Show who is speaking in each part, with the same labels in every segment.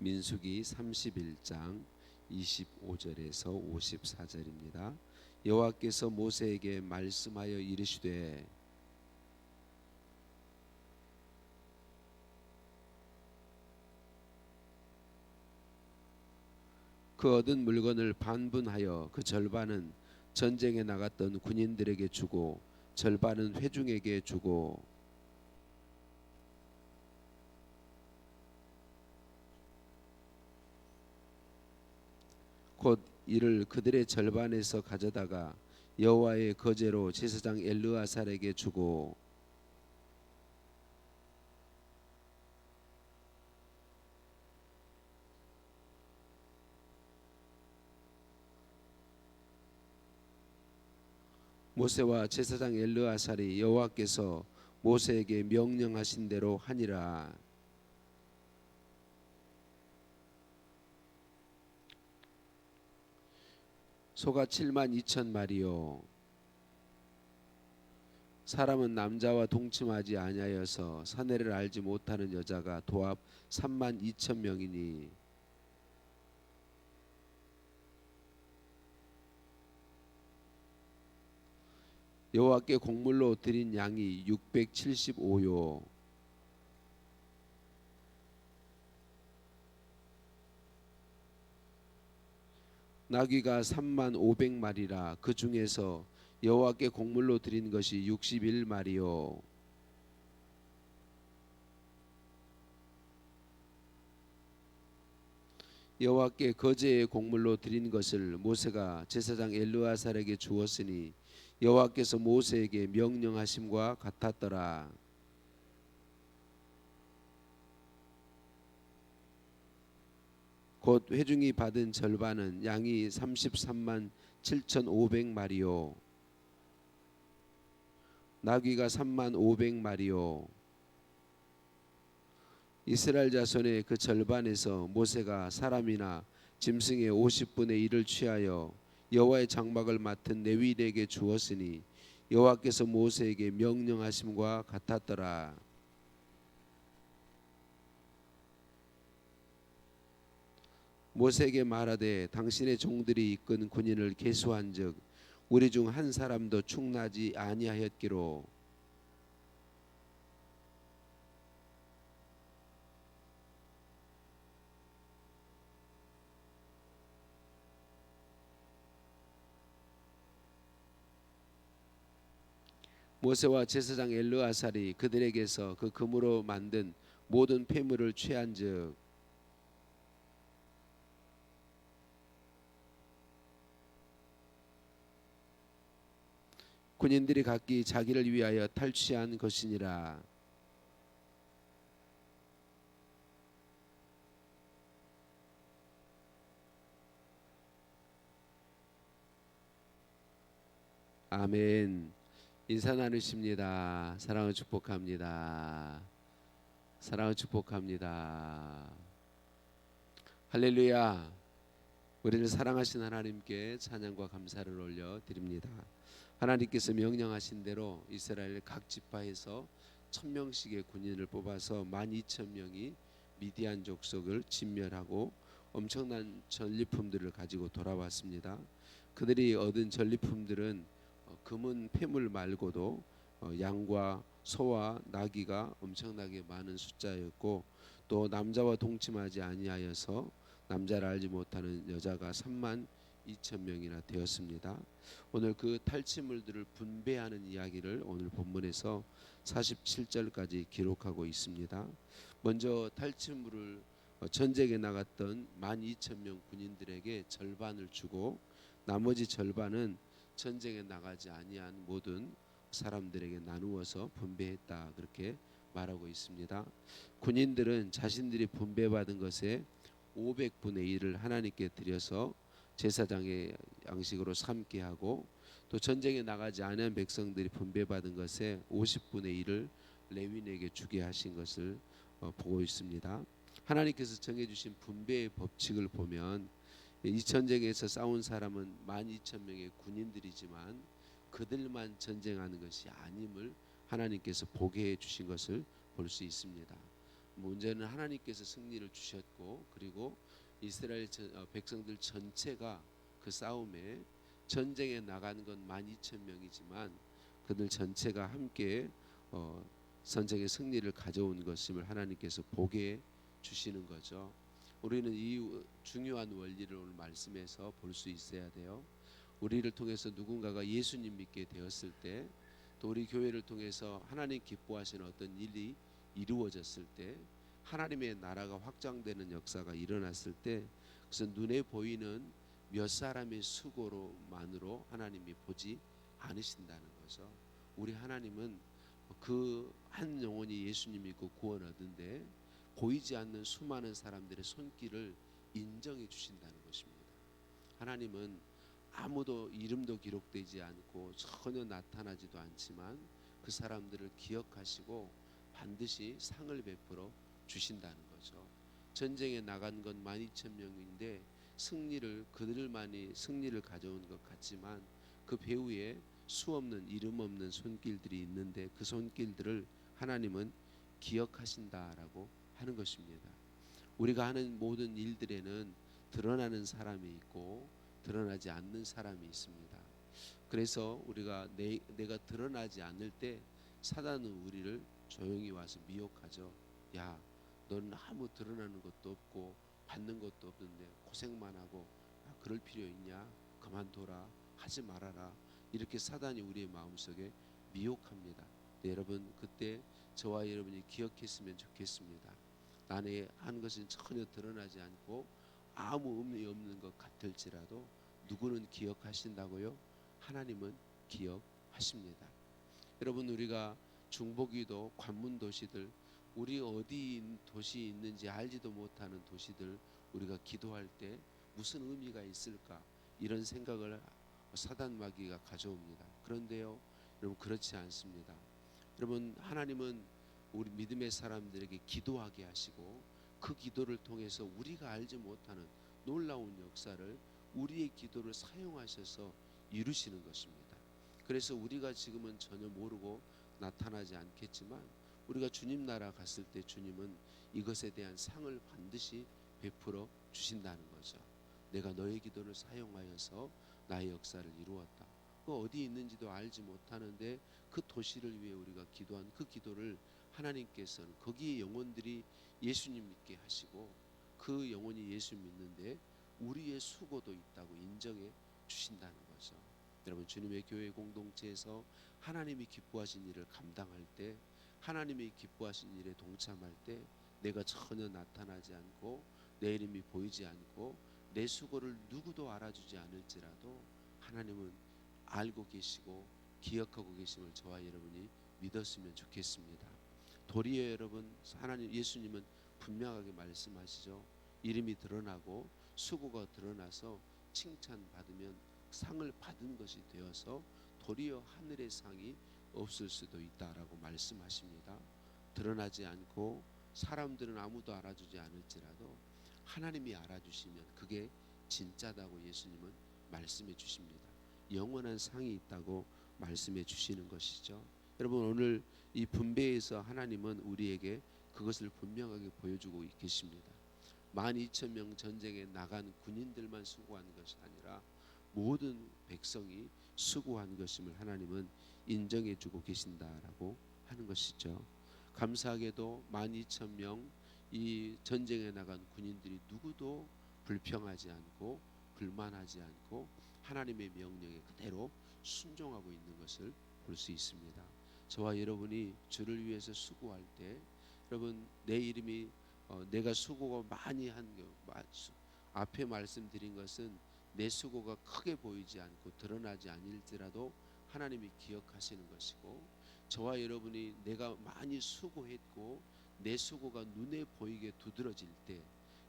Speaker 1: 민수기 31장 25절에서 54절입니다. 여호와께서 모세에게 말씀하여 이르시되 그 얻은 물건을 반분하여 그 절반은 전쟁에 나갔던 군인들에게 주고 절반은 회중에게 주고 곧 이를 그들의 절반에서 가져다가 여호와의 거제로 제사장 엘르아살에게 주고 모세와 제사장 엘르아살이 여호와께서 모세에게 명령하신 대로 하니라. 소가 7만 2천 마리요 사람은 남자와 동침하지 아니하여서 사내를 알지 못하는 여자가 도합 3만 2천 명이니 여호와께 곡물로 드린 양이 675요 나귀가 3만 500마리라 그 중에서 여호와께 곡물로 드린 것이 61마리요 여호와께 거제의 곡물로 드린 것을 모세가 제사장 엘르아살에게 주었으니 여호와께서 모세에게 명령하심과 같았더라. 곧 회중이 받은 절반은 양이 33만 7,500마리요 나귀가 3만 500마리요 이스라엘 자손의 그 절반에서 모세가 사람이나 짐승의 50분의 1을 취하여 여호와의 장막을 맡은 레위인에게 주었으니 여호와께서 모세에게 명령하심과 같았더라. 모세에게 말하되 당신의 종들이 이끈 군인을 계수한즉 우리 중 한 사람도 충나지 아니하였기로 모세와 제사장 엘르아살이 그들에게서 그 금으로 만든 모든 폐물을 취한즉 군인들이 각기 자기를 위하여 탈취한 것이니라. 아멘. 인사 나누십니다. 사랑을 축복합니다. 사랑을 축복합니다. 할렐루야. 우리를 사랑하신 하나님께 찬양과 감사를 올려드립니다. 하나님께서 명령하신 대로 이스라엘 각 지파에서 1000명씩의 군인을 뽑아서 12,000명이 미디안 족속을 진멸하고 엄청난 전리품들을 가지고 돌아왔습니다. 그들이 얻은 전리품들은 금은 폐물 말고도 양과 소와 나귀가 엄청나게 많은 숫자였고 또 남자와 동침하지 아니하여서 남자를 알지 못하는 여자가 3만 2천 명이나 되었습니다. 오늘 그 탈취물들을 분배하는 이야기를 오늘 본문에서 47절까지 기록하고 있습니다. 먼저 탈취물을 전쟁에 나갔던 12,000명 군인들에게 절반을 주고 나머지 절반은 전쟁에 나가지 아니한 모든 사람들에게 나누어서 분배했다 그렇게 말하고 있습니다. 군인들은 자신들이 분배받은 것의 500분의 1을 하나님께 드려서 제사장의 양식으로 삼게 하고 또 전쟁에 나가지 않은 백성들이 분배받은 것의 50분의 1을 레위인에게 주게 하신 것을 보고 있습니다. 하나님께서 정해주신 분배의 법칙을 보면 이 전쟁에서 싸운 사람은 12,000명의 군인들이지만 그들만 전쟁하는 것이 아님을 하나님께서 보게 해 주신 것을 볼 수 있습니다. 문제는 하나님께서 승리를 주셨고, 그리고 이스라엘 백성들 전체가 그 싸움에 전쟁에 나간 건 12,000명이지만 그들 전체가 함께 전쟁의 승리를 가져온 것임을 하나님께서 보게 주시는 거죠. 우리는 이 중요한 원리를 오늘 말씀에서 볼 수 있어야 돼요. 우리를 통해서 누군가가 예수님 믿게 되었을 때, 또 우리 교회를 통해서 하나님 기뻐하시는 어떤 일이 이루어졌을 때, 하나님의 나라가 확장되는 역사가 일어났을 때, 그것은 눈에 보이는 몇 사람의 수고로만으로 하나님이 보지 않으신다는 거죠. 우리 하나님은 그 한 영혼이 예수님 믿고 구원 얻은데 보이지 않는 수많은 사람들의 손길을 인정해 주신다는 것입니다. 하나님은 아무도 이름도 기록되지 않고 전혀 나타나지도 않지만 그 사람들을 기억하시고 반드시 상을 베풀어 주신다는 거죠. 전쟁에 나간 건 12,000명인데 그들만이 승리를 가져온 것 같지만 그 배후에 수없는 이름 없는 손길들이 있는데 그 손길들을 하나님은 기억하신다라고 하는 것입니다. 우리가 하는 모든 일들에는 드러나는 사람이 있고 드러나지 않는 사람이 있습니다. 그래서 우리가 내가 드러나지 않을 때 사단은 우리를 조용히 와서 미혹하죠. 야, 넌 아무 드러나는 것도 없고 받는 것도 없는데 고생만 하고 그럴 필요 있냐? 그만둬라, 하지 말아라. 이렇게 사단이 우리의 마음속에 미혹합니다. 네, 여러분, 그때 저와 여러분이 기억했으면 좋겠습니다. 나의 하는 것은 전혀 드러나지 않고 아무 의미 없는 것 같을지라도 누구는 기억하신다고요? 하나님은 기억하십니다. 여러분, 우리가 중보기도 관문 도시들, 우리 어디 도시 있는지 알지도 못하는 도시들 우리가 기도할 때 무슨 의미가 있을까, 이런 생각을 사단 마귀가 가져옵니다. 그런데요, 여러분, 그렇지 않습니다. 여러분, 하나님은 우리 믿음의 사람들에게 기도하게 하시고 그 기도를 통해서 우리가 알지 못하는 놀라운 역사를 우리의 기도를 사용하셔서 이루시는 것입니다. 그래서 우리가 지금은 전혀 모르고 나타나지 않겠지만 우리가 주님 나라 갔을 때 주님은 이것에 대한 상을 반드시 베풀어 주신다는 거죠. 내가 너의 기도를 사용하여서 나의 역사를 이루었다. 그 어디 있는지도 알지 못하는데 그 도시를 위해 우리가 기도한 그 기도를 하나님께서는 거기에 영혼들이 예수님 믿게 하시고 그 영혼이 예수 믿는데 우리의 수고도 있다고 인정해 주신다는 거죠. 여러분, 주님의 교회 공동체에서 하나님이 기뻐하신 일을 감당할 때, 하나님이 기뻐하신 일에 동참할 때 내가 전혀 나타나지 않고 내 이름이 보이지 않고 내 수고를 누구도 알아주지 않을지라도 하나님은 알고 계시고 기억하고 계심을 저와 여러분이 믿었으면 좋겠습니다. 도리어 여러분, 하나님 예수님은 분명하게 말씀하시죠. 이름이 드러나고 수고가 드러나서 칭찬받으면 상을 받은 것이 되어서 도리어 하늘의 상이 없을 수도 있다라고 말씀하십니다. 드러나지 않고 사람들은 아무도 알아주지 않을지라도 하나님이 알아주시면 그게 진짜다고 예수님은 말씀해 주십니다. 영원한 상이 있다고 말씀해 주시는 것이죠. 여러분, 오늘 이 분배에서 하나님은 우리에게 그것을 분명하게 보여주고 계십니다. 12,000명 전쟁에 나간 군인들만 수고한 것이 아니라 모든 백성이 수고한 것임을 하나님은 인정해 주고 계신다라고 하는 것이죠. 감사하게도 12,000명 이 전쟁에 나간 군인들이 누구도 불평하지 않고 불만하지 않고 하나님의 명령에 그대로 순종하고 있는 것을 볼 수 있습니다. 저와 여러분이 주를 위해서 수고할 때, 여러분, 내 이름이 내가 수고가 많이 한 앞에 말씀드린 것은 내 수고가 크게 보이지 않고 드러나지 않을지라도 하나님이 기억하시는 것이고, 저와 여러분이 내가 많이 수고했고 내 수고가 눈에 보이게 두드러질 때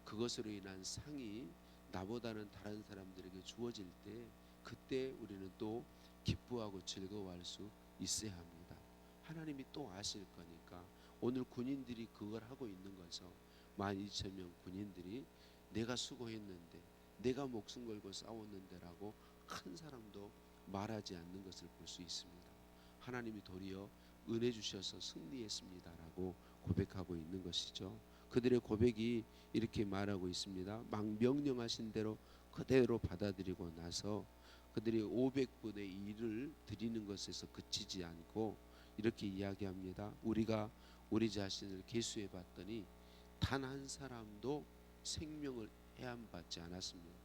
Speaker 1: 그것으로 인한 상이 나보다는 다른 사람들에게 주어질 때 그때 우리는 또 기뻐하고 즐거워할 수 있어야 합니다. 하나님이 또 아실 거니까 오늘 군인들이 그걸 하고 있는 거죠. 12,000명 군인들이 내가 수고했는데 내가 목숨 걸고 싸웠는데라고 한 사람도 말하지 않는 것을 볼 수 있습니다. 하나님이 도리어 은혜 주셔서 승리했습니다라고 고백하고 있는 것이죠. 그들의 고백이 이렇게 말하고 있습니다. 막 명령하신 대로 그대로 받아들이고 나서 그들이 500분의 1을 드리는 것에서 그치지 않고 이렇게 이야기합니다. 우리가 우리 자신을 계수해 봤더니 단 한 사람도 생명을 해함받지 않았습니다.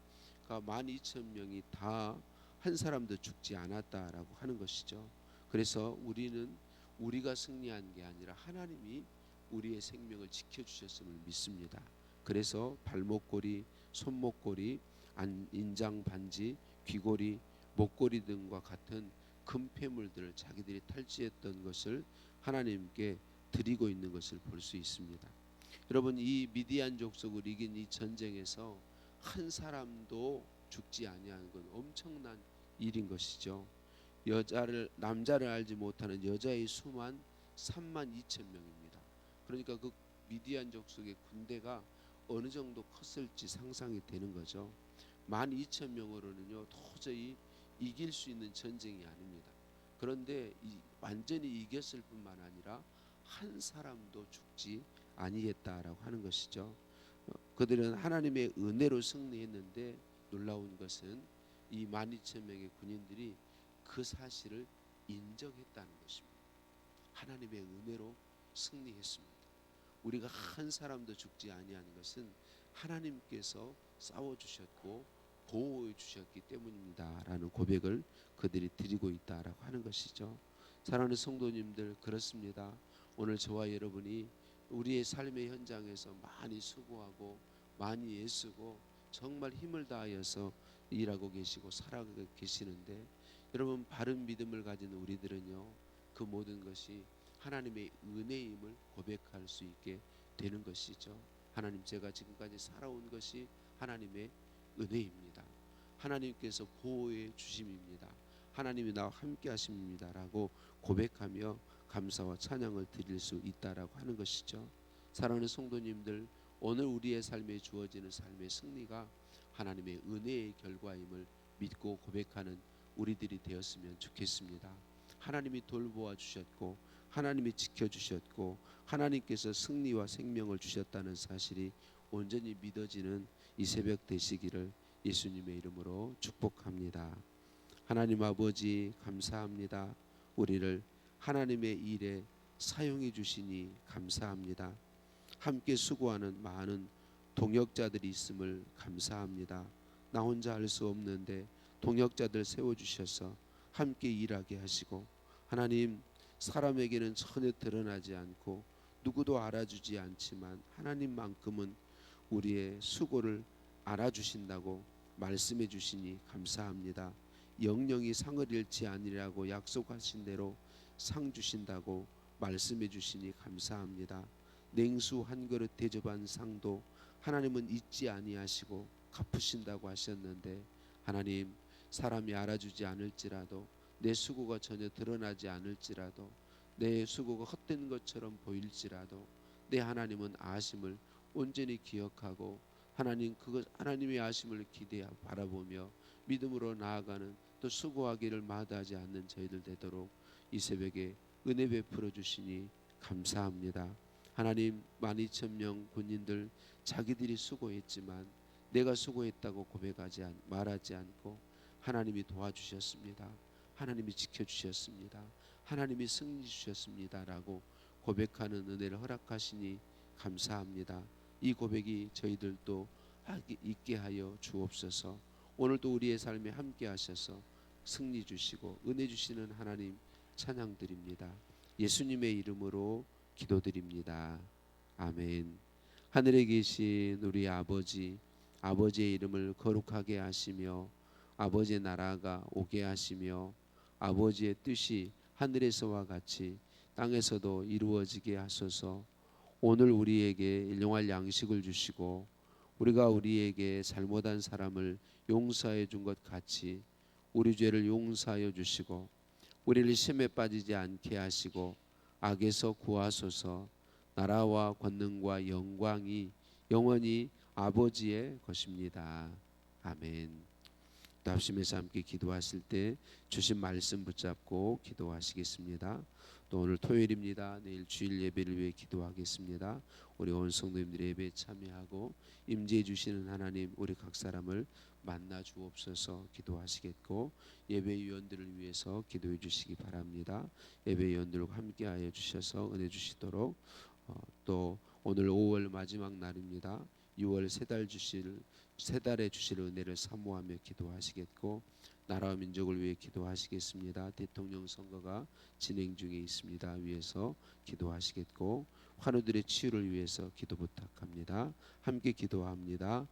Speaker 1: 그러니까 12,000명이 다 한 사람도 죽지 않았다라고 하는 것이죠. 그래서 우리는 우리가 승리한 게 아니라 하나님이 우리의 생명을 지켜주셨음을 믿습니다. 그래서 발목걸이, 손목걸이, 인장 반지, 귀걸이, 목걸이 등과 같은 금폐물들을 자기들이 탈취했던 것을 하나님께 드리고 있는 것을 볼 수 있습니다. 여러분, 이 미디안 족속을 이긴 이 전쟁에서 한 사람도 죽지 아니하는 건 엄청난 일인 것이죠. 남자를 알지 못하는 여자의 수만 32,000명입니다. 그러니까 그 미디안 족속의 군대가 어느 정도 컸을지 상상이 되는 거죠. 12,000명으로는요 도저히 이길 수 있는 전쟁이 아닙니다. 그런데 완전히 이겼을 뿐만 아니라 한 사람도 죽지 아니했다라고 하는 것이죠. 그들은 하나님의 은혜로 승리했는데 놀라운 것은 이 12,000명의 군인들이 그 사실을 인정했다는 것입니다. 하나님의 은혜로 승리했습니다. 우리가 한 사람도 죽지 아니하는 것은 하나님께서 싸워주셨고 보호해 주셨기 때문입니다라는 고백을 그들이 드리고 있다라고 하는 것이죠. 사랑하는 성도님들, 그렇습니다. 오늘 저와 여러분이 우리의 삶의 현장에서 많이 수고하고 많이 애쓰고 정말 힘을 다하여서 일하고 계시고 살아가고 계시는데, 여러분 바른 믿음을 가진 우리들은요 그 모든 것이 하나님의 은혜임을 고백할 수 있게 되는 것이죠. 하나님, 제가 지금까지 살아온 것이 하나님의 은혜입니다. 하나님께서 보호해 주심입니다. 하나님이 나와 함께 하십니다라고 고백하며 감사와 찬양을 드릴 수 있다라고 하는 것이죠. 사랑하는 성도님들, 오늘 우리의 삶에 주어지는 삶의 승리가 하나님의 은혜의 결과임을 믿고 고백하는 우리들이 되었으면 좋겠습니다. 하나님이 돌보아 주셨고 하나님이 지켜주셨고 하나님께서 승리와 생명을 주셨다는 사실이 온전히 믿어지는 이 새벽 되시기를 예수님의 이름으로 축복합니다. 하나님 아버지, 감사합니다. 우리를 하나님의 일에 사용해 주시니 감사합니다. 함께 수고하는 많은 동역자들이 있음을 감사합니다. 나 혼자 할 수 없는데 동역자들 세워주셔서 함께 일하게 하시고, 하나님, 사람에게는 전혀 드러나지 않고 누구도 알아주지 않지만 하나님만큼은 우리의 수고를 알아주신다고 말씀해 주시니 감사합니다. 영영이 상을 잃지 아니라고 약속하신 대로 상 주신다고 말씀해 주시니 감사합니다. 냉수 한 그릇 대접한 상도 하나님은 잊지 아니하시고 갚으신다고 하셨는데, 하나님, 사람이 알아주지 않을지라도, 내 수고가 전혀 드러나지 않을지라도, 내 수고가 헛된 것처럼 보일지라도 내 하나님은 아심을 온전히 기억하고 하나님의 아심을 기대하 바라보며 믿음으로 나아가는, 또 수고하기를 마다하지 않는 저희들 되도록 이 새벽에 은혜 베풀어 주시니 감사합니다. 하나님, 12,000명 군인들 자기들이 수고했지만 내가 수고했다고 말하지 않고 하나님이 도와주셨습니다. 하나님이 지켜주셨습니다. 하나님이 승리 주셨습니다라고 고백하는 은혜를 허락하시니 감사합니다. 이 고백이 저희들도 있게 하여 주옵소서. 오늘도 우리의 삶에 함께 하셔서 승리 주시고 은혜 주시는 하나님 찬양드립니다. 예수님의 이름으로 기도드립니다. 아멘. 하늘에 계신 우리 아버지, 아버지의 이름을 거룩하게 하시며 아버지의 나라가 오게 하시며 아버지의 뜻이 하늘에서와 같이 땅에서도 이루어지게 하소서. 오늘 우리에게 일용할 양식을 주시고 우리가 우리에게 잘못한 사람을 용서해 준 것 같이 우리 죄를 용서하여 주시고 우리를 시험에 빠지지 않게 하시고 악에서 구하소서. 나라와 권능과 영광이 영원히 아버지의 것입니다. 아멘. 또 합심해서 함께 기도하실 때 주신 말씀 붙잡고 기도하시겠습니다. 또 오늘 토요일입니다. 내일 주일 예배를 위해 기도하겠습니다. 우리 온 성도님들의 예배에 참여하고 임재해 주시는 하나님, 우리 각 사람을 만나 주옵소서. 기도하시겠고 예배위원들을 위해서 기도해 주시기 바랍니다. 예배위원들과 함께하여 주셔서 은혜 주시도록, 또 오늘 5월 마지막 날입니다. 6월 세 달에 주실 은혜를 사모하며 기도하시겠고, 나라와 민족을 위해 기도하시겠습니다. 대통령 선거가 진행 중에 있습니다. 위해서 기도하시겠고, 환우들의 치유를 위해서 기도 부탁합니다. 함께 기도합니다.